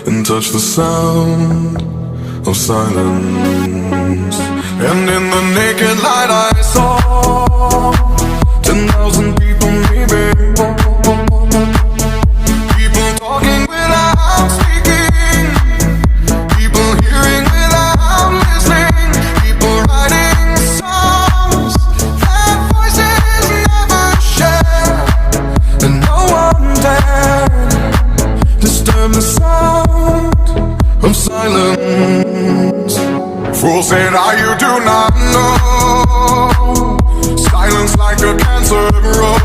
and touch the sound of silence. And in the naked light I saw 10,000 people, maybe. People talking without speaking, people hearing without listening, people writing songs that voices never share, and no one dared disturb the sound of silence. Fool said, you do not know. Silence like a cancer grows.